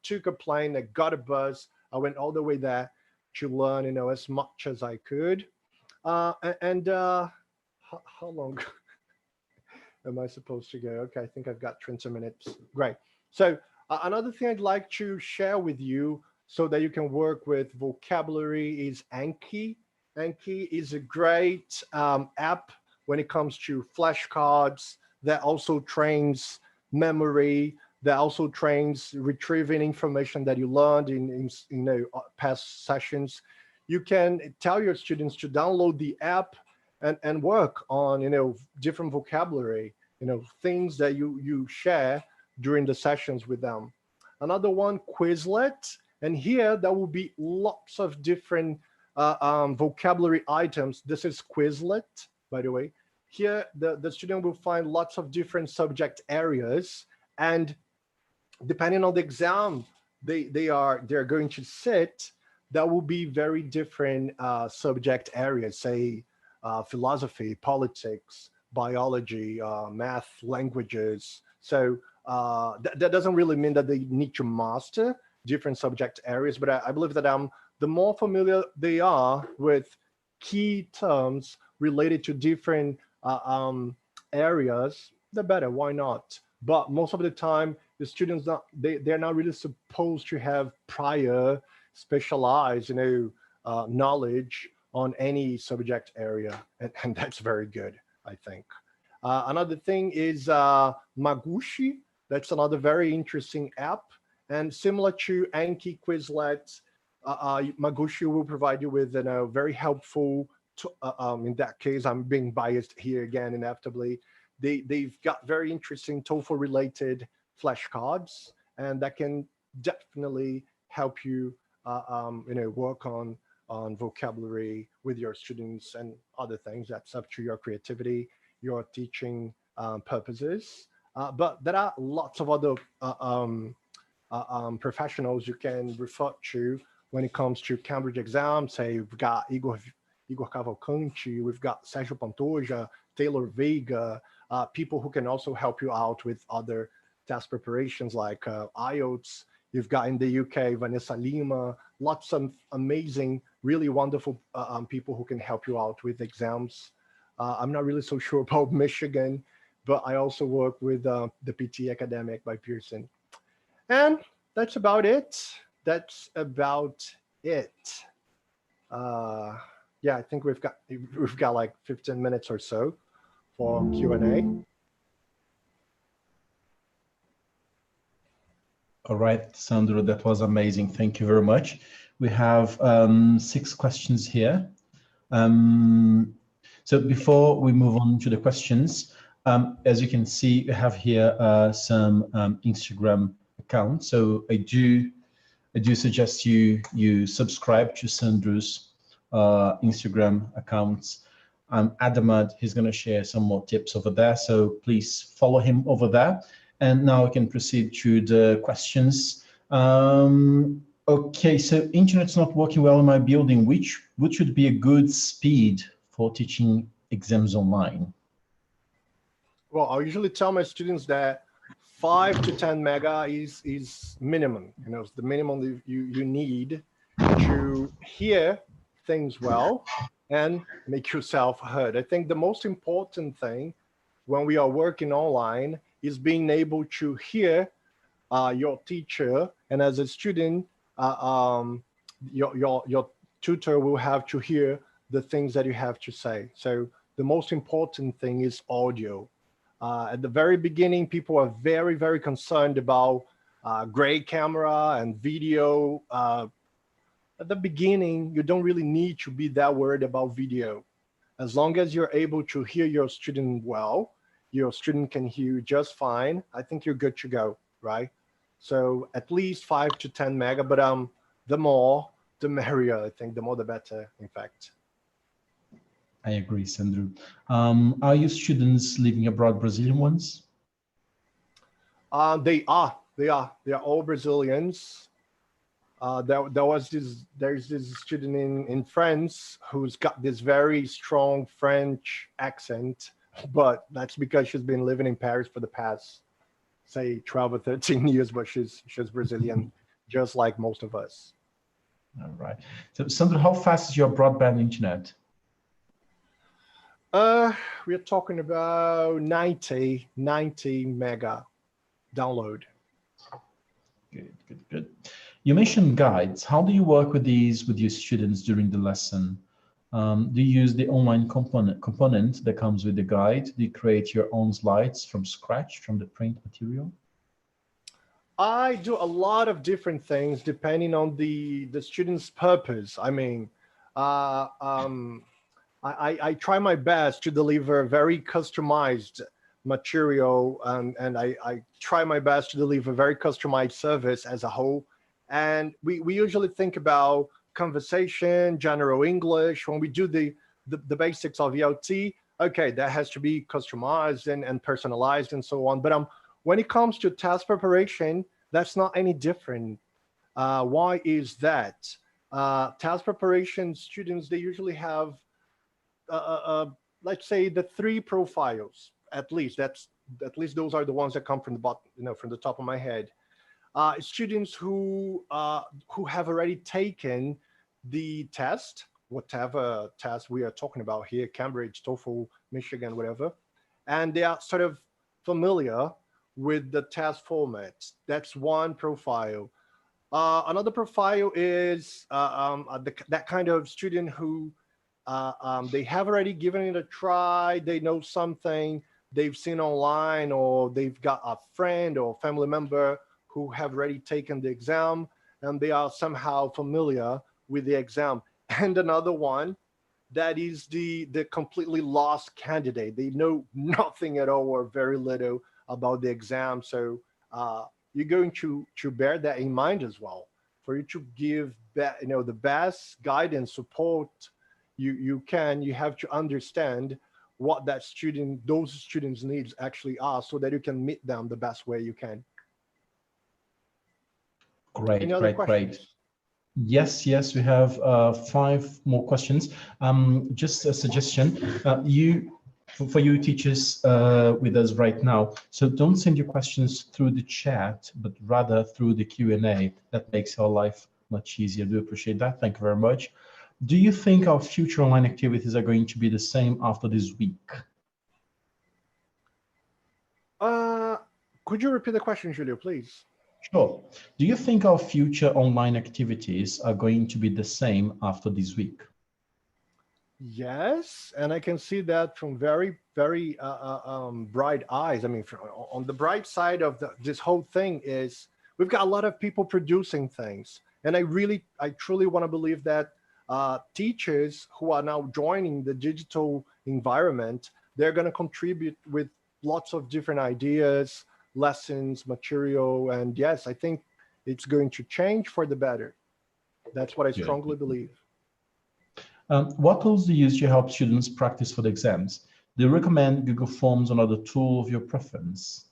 took a plane, I got a bus, I went all the way there to learn, as much as I could. How long am I supposed to go? Okay, I think I've got 20 minutes. Great. So another thing I'd like to share with you so that you can work with vocabulary is Anki. Anki is a great app when it comes to flashcards that also trains memory, that also trains retrieving information that you learned in past sessions. You can tell your students to download the app and work on different vocabulary, things that you share during the sessions with them. Another one, Quizlet. And here there will be lots of different vocabulary items. This is Quizlet, by the way. Here, the student will find lots of different subject areas, and depending on the exam they're going to sit, that will be very different subject areas, say philosophy, politics, biology, math, languages. So that doesn't really mean that they need to master different subject areas, but I believe that the more familiar they are with key terms related to different areas, the better. Why not? But most of the time, the students they're not really supposed to have prior specialized, knowledge on any subject area, and that's very good, I think. Another thing is Magushi. That's another very interesting app, and similar to Anki, Quizlet, Magushi will provide you with a very helpful. In that case, I'm being biased here again, inevitably. They've got very interesting TOEFL related flashcards, and that can definitely help you, work on vocabulary with your students and other things. That's up to your creativity, your teaching purposes. But there are lots of other professionals you can refer to when it comes to Cambridge exams. Say we've got Igor Cavalcanti, we've got Sergio Pantoja, Taylor Veiga, people who can also help you out with other test preparations like IELTS. You've got in the UK, Vanessa Lima, lots of amazing, really wonderful people who can help you out with exams. I'm not really so sure about Michigan, but I also work with the PTE Academic by Pearson. And that's about it. That's about it. Yeah, I think we've got like 15 minutes or so for Q&A. All right, Sandro, that was amazing. Thank you very much. We have 6 questions here. So before we move on to the questions, as you can see, we have here some Instagram accounts. So I do suggest you subscribe to Sandro's Instagram accounts. Adamad, he's going to share some more tips over there, so please follow him over there. And now we can proceed to the questions. Okay, so internet's not working well in my building. Which should be a good speed for teaching exams online? Well, I usually tell my students that 5 to 10 mega is minimum. It's the minimum that you need to hear things well and make yourself heard. I think the most important thing when we are working online is being able to hear your teacher, and as a student, your tutor will have to hear the things that you have to say. So the most important thing is audio. At the very beginning, people are very, very concerned about gray camera and video. At the beginning, you don't really need to be that worried about video. As long as you're able to hear your student well, your student can hear you just fine, I think you're good to go, right? So at least 5 to 10 mega, but the more, the merrier. I think the more, the better, in fact. I agree, Sandro. Are your students living abroad, Brazilian ones? They are all Brazilians. There's this student in France who's got this very strong French accent, but that's because she's been living in Paris for the past, say, 12 or 13 years, but she's Brazilian, just like most of us. All right. So, Sandro, how fast is your broadband internet? We're talking about 90 mega download. Good. You mentioned guides. How do you work with these with your students during the lesson? Do you use the online component that comes with the guide? Do you create your own slides from scratch from the print material? I do a lot of different things depending on the student's purpose. I mean, I try my best to deliver very customized material, and I try my best to deliver a very customized service as a whole. And we usually think about conversation, general English. When we do the basics of ELT, okay, that has to be customized and personalized and so on. But when it comes to task preparation, that's not any different. Why is that? Task preparation students, they usually have, let's say, the 3 profiles, at least. At least those are the ones that come from the bottom, from the top of my head. Students who have already taken the test, whatever test we are talking about here, Cambridge, TOEFL, Michigan, whatever, and they are sort of familiar with the test formats. That's one profile. Another profile is that kind of student who they have already given it a try, they know something they've seen online, or they've got a friend or family member who have already taken the exam, and they are somehow familiar with the exam. And another one, that is the completely lost candidate. They know nothing at all or very little about the exam. So you're going to bear that in mind as well. For you to give the best guidance, support you can, you have to understand what those students' needs actually are, so that you can meet them the best way you can. Great, Any other great, questions? great. Yes, we have 5 more questions. Just a suggestion, for you teachers with us right now, so don't send your questions through the chat, but rather through the Q&A. That makes our life much easier. Do appreciate that. Thank you very much. Do you think our future online activities are going to be the same after this week? Could you repeat the question, Julio, please? Sure. Do you think our future online activities are going to be the same after this week? Yes, and I can see that from very, very bright eyes. I mean, on the bright side of this whole thing is we've got a lot of people producing things. And I truly want to believe that teachers who are now joining the digital environment, they're going to contribute with lots of different ideas, lessons, material. And yes, I think it's going to change for the better. That's what I strongly believe. What tools do you use to help students practice for the exams? Do you recommend Google Forms or another tool of your preference?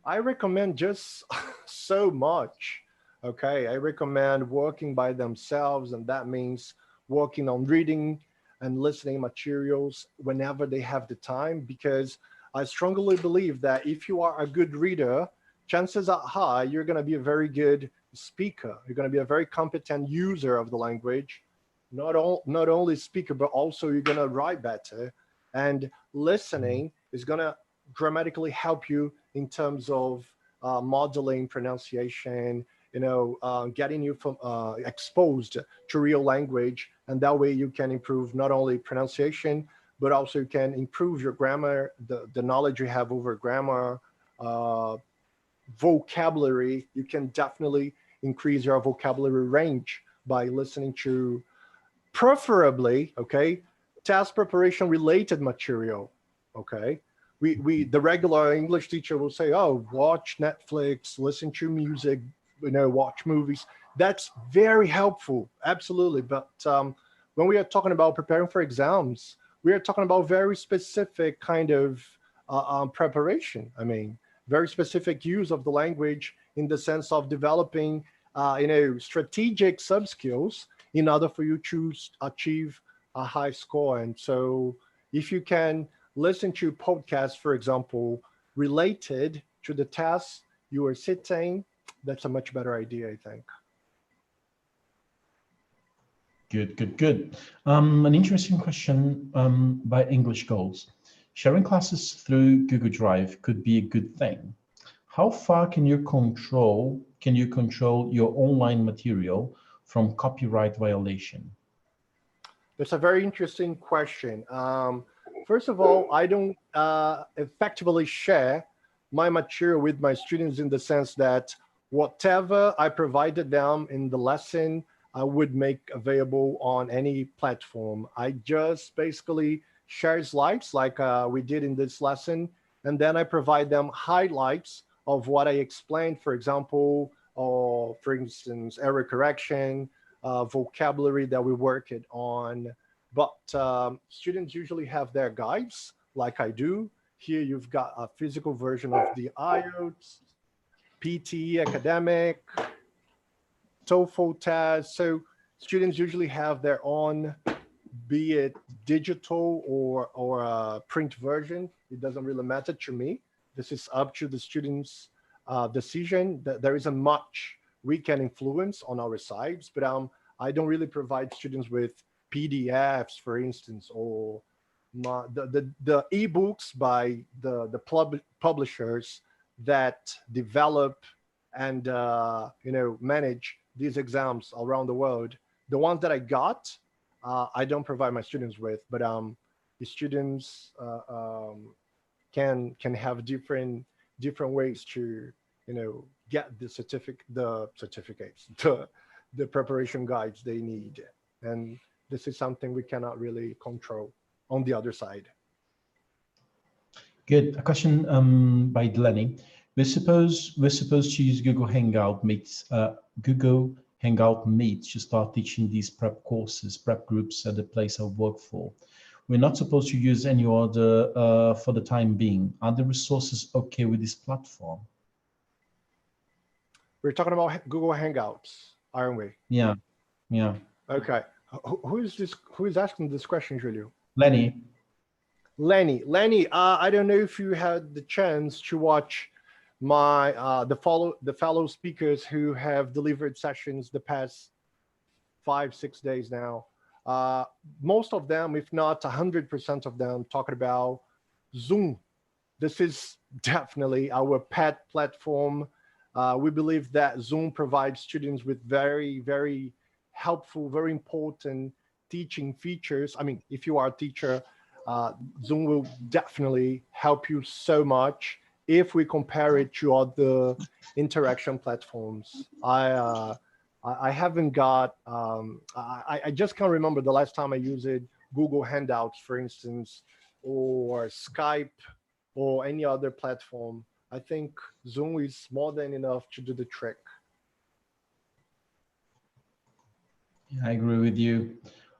I recommend just so much. Okay, I recommend working by themselves, and that means working on reading and listening materials whenever they have the time, because I strongly believe that if you are a good reader, chances are high you're going to be a very good speaker. You're going to be a very competent user of the language. Not only speaker, but also you're going to write better. And listening is going to dramatically help you in terms of modeling pronunciation, getting you exposed to real language. And that way you can improve not only pronunciation, but also you can improve your grammar, the knowledge you have over grammar, vocabulary. You can definitely increase your vocabulary range by listening to, preferably, okay, task preparation related material. Okay, the regular English teacher will say, oh, watch Netflix, listen to music, watch movies. That's very helpful, absolutely. But when we are talking about preparing for exams, we are talking about very specific kind of preparation. I mean, very specific use of the language in the sense of developing, strategic sub-skills in order for you to achieve a high score. And so if you can listen to podcasts, for example, related to the tasks you are sitting, that's a much better idea, I think. Good. An interesting question by English Goals. Sharing classes through Google Drive could be a good thing. How far can you control your online material from copyright violation? That's a very interesting question. First of all, I don't effectively share my material with my students in the sense that whatever I provided them in the lesson, I would make available on any platform. I just basically share slides like we did in this lesson, and then I provide them highlights of what I explained, for example, or for instance, error correction, vocabulary that we worked on. But students usually have their guides, like I do. Here you've got a physical version of the IELTS, PTE Academic, TOEFL test. So students usually have their own, be it digital or a print version. It doesn't really matter to me. This is up to the students' decision. There isn't much we can influence on our sides, but I don't really provide students with PDFs, for instance, or the ebooks by the publishers that develop and manage these exams around the world. The ones that I got, I don't provide my students with, but the students can have different ways to get the certificates, the preparation guides they need, and this is something we cannot really control on the other side. Good. A question by Delaney. We're supposed to use Google Hangout Meets to start teaching these prep courses, prep groups at the place I work for. We're not supposed to use any other for the time being. Are the resources okay with this platform? We're talking about Google Hangouts, aren't we? Yeah. Okay. Who is asking this question, Julio? Lenny. Lenny, I don't know if you had the chance to watch my the fellow speakers who have delivered sessions the past 5-6 days now. Most of them, if not 100% of them, talking about Zoom. This is definitely our pet platform. We believe that Zoom provides students with very, very helpful, very important teaching features. I mean, if you are a teacher, Zoom will definitely help you so much if we compare it to other interaction platforms. I haven't got, I just can't remember the last time I used it, Google Hangouts, for instance, or Skype or any other platform. I think Zoom is more than enough to do the trick. Yeah, I agree with you.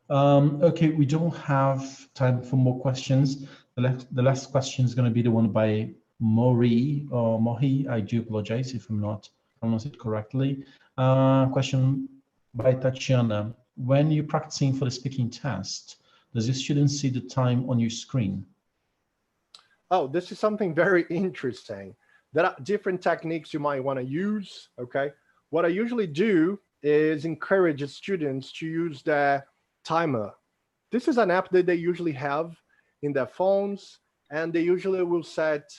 Okay, we don't have time for more questions. The last question is going to be the one by Mori or Mohi. I do apologize if I'm not pronouncing it correctly. Question by Tatiana. When you're practicing for the speaking test, does your student see the time on your screen? Oh, this is something very interesting. There are different techniques you might want to use, okay? What I usually do is encourage students to use their timer. This is an app that they usually have in their phones, and they usually will set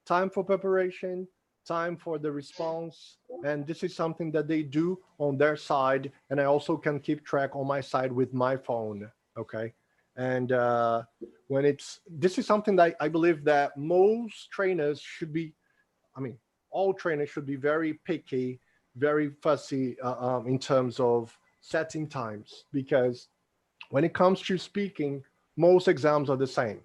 time for preparation, time for the response, and this is something that they do on their side, and I also can keep track on my side with my phone, okay? And this is something that I believe that most trainers should be, I mean, all trainers should be very picky, very fussy in terms of setting times, because when it comes to speaking, most exams are the same.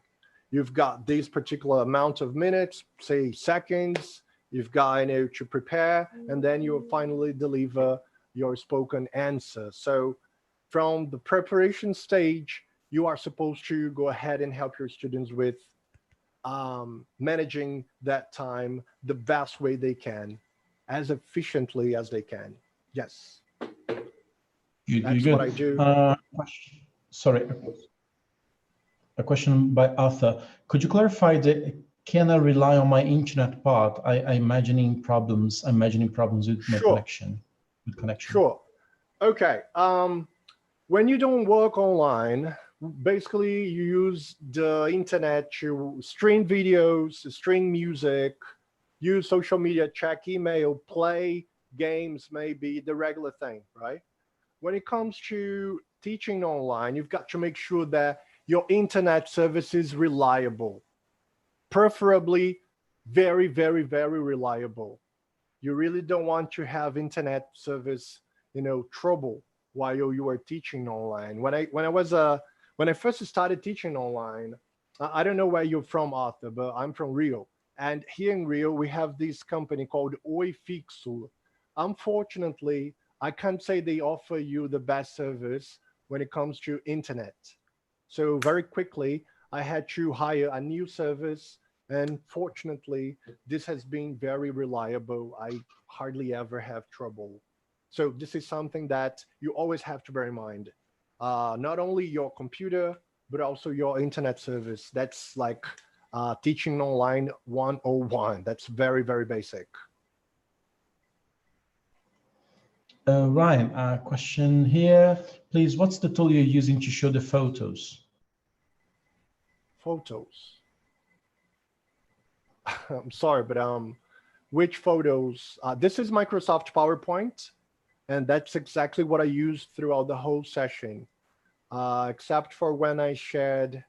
You've got this particular amount of minutes, say seconds, you've got to prepare, and then you finally deliver your spoken answer. So from the preparation stage, you are supposed to go ahead and help your students with managing that time the best way they can, as efficiently as they can. Yes. That's what I do. Sorry, a question by Arthur. Could you clarify can I rely on my internet part? I'm imagining problems with my connection. Sure. Okay. When you don't work online, basically you use the internet to stream videos, stream music, use social media, check email, play games, maybe the regular thing, right? When it comes to teaching online, you've got to make sure that your internet service is reliable, preferably very, very, very reliable. You really don't want to have internet service, trouble while you are teaching online. When I first started teaching online, I don't know where you're from, Arthur, but I'm from Rio. And here in Rio, we have this company called Oi Fixo. Unfortunately, I can't say they offer you the best service when it comes to internet. So very quickly, I had to hire a new service. And fortunately, this has been very reliable. I hardly ever have trouble. So this is something that you always have to bear in mind. Not only your computer, but also your internet service. That's like teaching online 101. That's very, very basic. Ryan, a question here. Please, what's the tool you're using to show the photos? Photos. I'm sorry, but which photos? This is Microsoft PowerPoint, and that's exactly what I used throughout the whole session, except for when I shared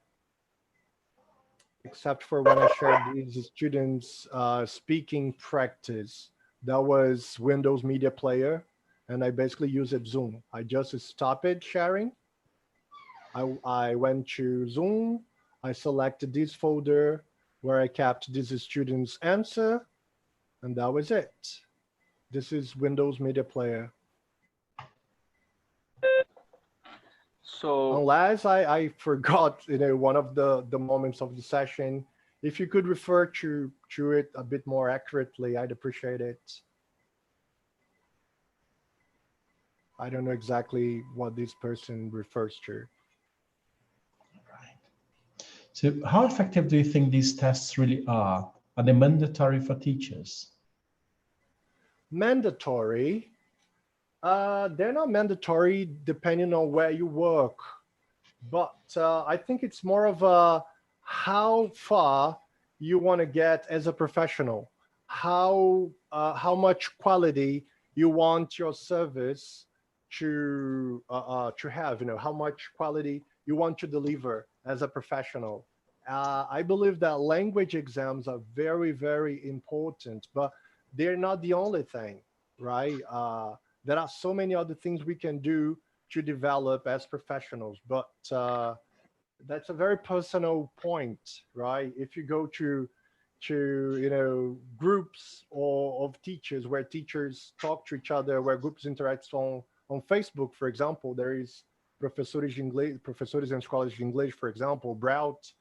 these students speaking practice. That was Windows Media Player, and I basically used Zoom. I just stopped sharing. I went to Zoom. I selected this folder where I kept this student's answer, and that was it. This is Windows Media Player. So Unless I forgot, one of the moments of the session, if you could refer to it a bit more accurately, I'd appreciate it. I don't know exactly what this person refers to. Right. So how effective do you think these tests really are? Are they mandatory for teachers? Mandatory? They're not mandatory depending on where you work. But I think it's more of a how far you want to get as a professional, how much quality you want your service to have, how much quality you want to deliver as a professional. I believe that language exams are very, very important, but they're not the only thing, right? There are so many other things we can do to develop as professionals, but that's a very personal point, right? If you go to groups or of teachers where teachers talk to each other, where groups interact on Facebook, for example, there is professores and scholars de English, for example, Brout.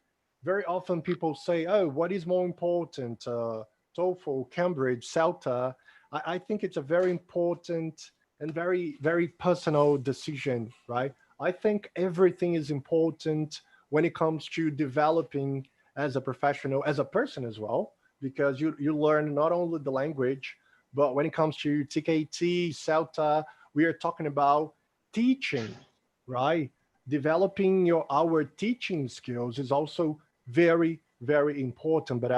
Very often people say, oh, what is more important, TOEFL, Cambridge, CELTA? I think it's a very important and very, very personal decision, right? I think everything is important when it comes to developing as a professional, as a person as well, because you learn not only the language, but when it comes to TKT, CELTA, we are talking about teaching, right? Developing our teaching skills is also very, very important. But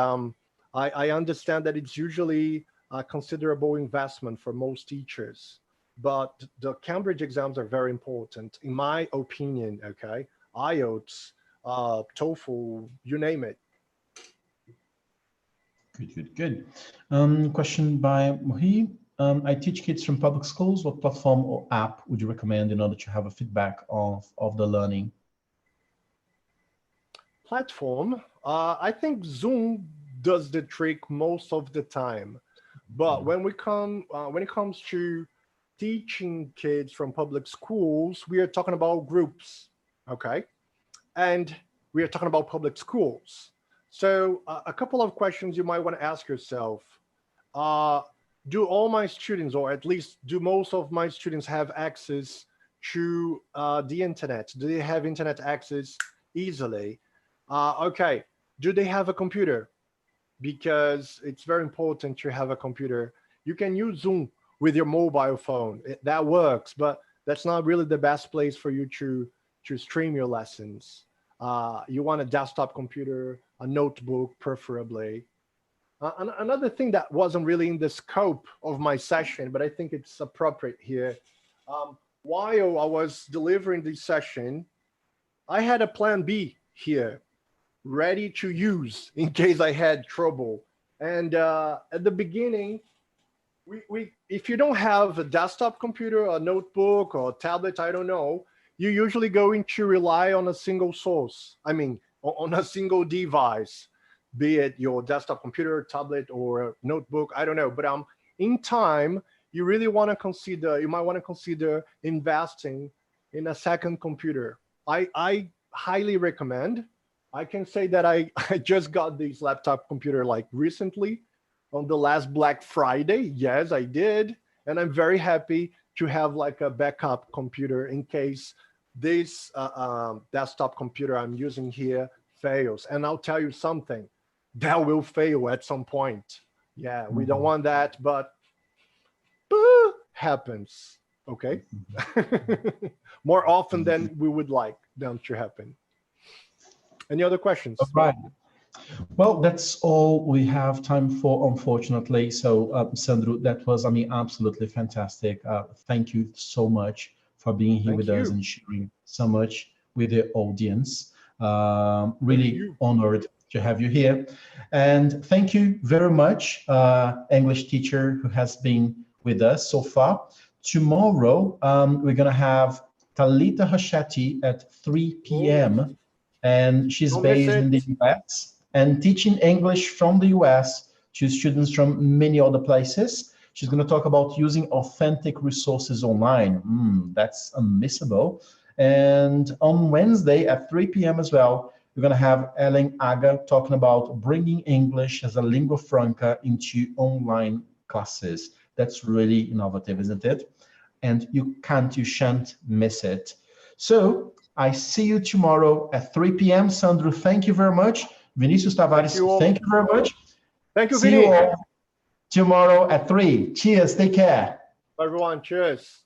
I understand that it's usually a considerable investment for most teachers. But the Cambridge exams are very important, in my opinion, okay? IELTS, TOEFL, you name it. Good. Question by Mohi. I teach kids from public schools. What platform or app would you recommend in order to have a feedback of the learning? Platform, I think Zoom does the trick most of the time. But when it comes to teaching kids from public schools, we are talking about groups, okay? And we are talking about public schools. So a couple of questions you might want to ask yourself. Do all my students, or at least do most of my students, have access to the internet? Do they have internet access easily? Okay, do they have a computer? Because it's very important to have a computer. You can use Zoom with your mobile phone. That works, but that's not really the best place for you to stream your lessons. You want a desktop computer, a notebook, preferably. Another thing that wasn't really in the scope of my session, but I think it's appropriate here. While I was delivering this session, I had a plan B here, ready to use in case I had trouble. And at the beginning, if you don't have a desktop computer, a notebook, or a tablet, I don't know, you usually going to rely on a single source. I mean, on a single device, be it your desktop computer, tablet, or notebook, I don't know. But in time, you really want to consider, you might want to consider investing in a second computer. I highly recommend. I can say that I just got this laptop computer like recently on the last Black Friday. Yes, I did. And I'm very happy to have like a backup computer in case this desktop computer I'm using here fails. And I'll tell you something, that will fail at some point. Yeah, we don't want that, but happens. Okay. More often than we would like them to happen. Any other questions? All right. Well, that's all we have time for, unfortunately. So, Sandro, that was, I mean, absolutely fantastic. Thank you so much for being here with us and sharing so much with the audience. Really honored to have you here. And thank you very much, English teacher who has been with us so far. Tomorrow, we're going to have Talita Hachetti at 3 p.m. And she's based in the US and teaching English from the US to students from many other places. She's going to talk about using authentic resources online. That's unmissable. And on Wednesday at 3 p.m. as well, we're going to have Ellen Aga talking about bringing English as a lingua franca into online classes. That's really innovative, isn't it? And you shan't miss it. So I see you tomorrow at 3 p.m. Sandro, thank you very much. Vinicius Tavares, thank you very much. Thank you, See you all tomorrow at 3. Cheers, take care. Everyone, cheers.